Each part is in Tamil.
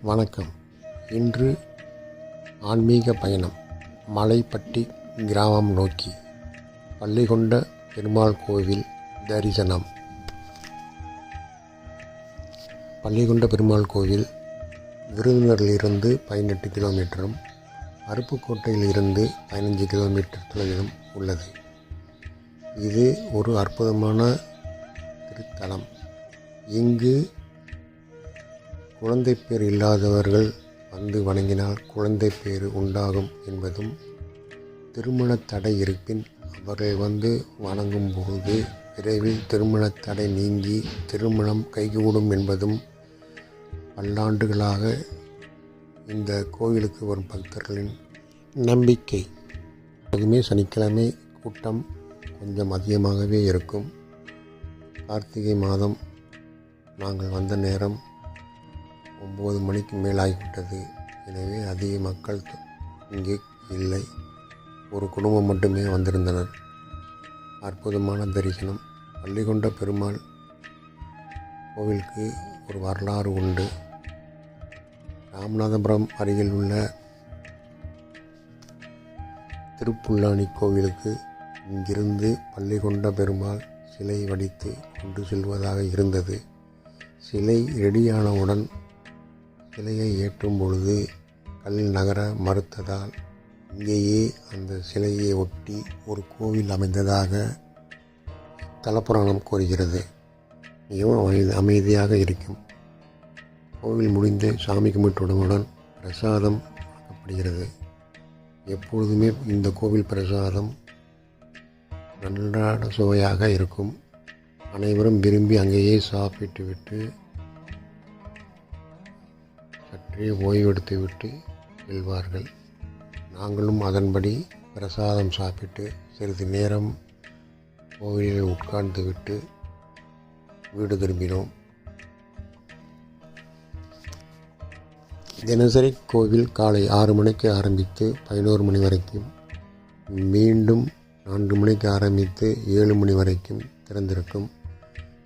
வணக்கம். இன்று ஆன்மீக பயணம். மலைப்பட்டி கிராமம் நோக்கி. பள்ளிகொண்ட பெருமாள் கோவில் தரிசனம். பள்ளிகொண்ட பெருமாள் கோவில் விருதுநகரிலிருந்து 18 கிலோமீட்டரும், அருப்புக்கோட்டையில் இருந்து 15 கிலோமீட்டர் தொலைவிலும் உள்ளது. இது ஒரு அற்புதமான திருத்தலம். இங்கு குழந்தை பேர் இல்லாதவர்கள் வந்து வணங்கினால் குழந்தை பேர் உண்டாகும் என்பதும், திருமண தடை இருப்பின் அவர்கள் வந்து வணங்கும் பொழுது விரைவில் திருமண தடை நீங்கி திருமணம் கைகூடும் என்பதும் பல்லாண்டுகளாக இந்த கோவிலுக்கு வரும் பக்தர்களின் நம்பிக்கை. அதுவுமே சனிக்கிழமை கூட்டம் கொஞ்சம் அதிகமாகவே இருக்கும். கார்த்திகை மாதம் நாங்கள் வந்த நேரம் 9 மணிக்கு மேலாகிவிட்டது. எனவே அதிக மக்கள் இங்கே இல்லை. ஒரு குடும்பம் மட்டுமே வந்திருந்தனர். அற்புதமான தரிசனம். பள்ளிகொண்ட பெருமாள் கோவிலுக்கு ஒரு வரலாறு உண்டு. ராமநாதபுரம் அருகில் உள்ள திருப்புல்லானி கோவிலுக்கு இங்கிருந்து பள்ளிகொண்ட பெருமாள் சிலை வடித்து கொண்டு செல்வதாக இருந்தது. சிலை ரெடியானவுடன் சிலையை ஏற்றும் பொழுது கல் நகர மறுத்ததால் இங்கேயே அந்த சிலையை ஒட்டி ஒரு கோவில் அமைந்ததாக தலப்புராணம் கூறுகிறது. மிகவும் அமைதியாக இருக்கும். கோவில் முடிந்து சாமி கும்பிட்டுடன் பிரசாதம் வழங்கப்படுகிறது. எப்பொழுதுமே இந்த கோவில் பிரசாதம் நல்ல சுவையாக இருக்கும். அனைவரும் விரும்பி அங்கேயே சாப்பிட்டுவிட்டு சற்றே ஓய்வெடுத்துவிட்டு செல்வார்கள். நாங்களும் அதன்படி பிரசாதம் சாப்பிட்டு சிறிது நேரம் கோவிலில் உட்கார்ந்து விட்டு வீடு திரும்பினோம். தினசரி கோவில் காலை 6 மணிக்கு ஆரம்பித்து 11 மணி வரைக்கும், மீண்டும் 4 மணிக்கு ஆரம்பித்து 7 மணி வரைக்கும் திறந்திருக்கும்.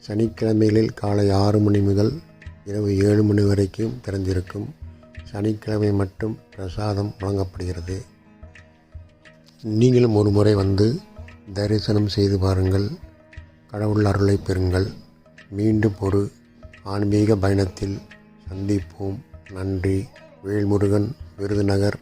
சனிக்கிழமைகளில் காலை 6 மணி முதல் இரவு 7 மணி வரைக்கும் திறந்திருக்கும். சனிக்கிழமை மட்டும் பிரசாதம் வழங்கப்படுகிறது. நீங்களும் ஒரு முறை வந்து தரிசனம் செய்து பாருங்கள். கடவுள் அருளை பெறுங்கள். மீண்டும் ஒரு ஆன்மீக பயணத்தில் சந்திப்போம். நன்றி. வேல்முருகன், விருதுநகர்.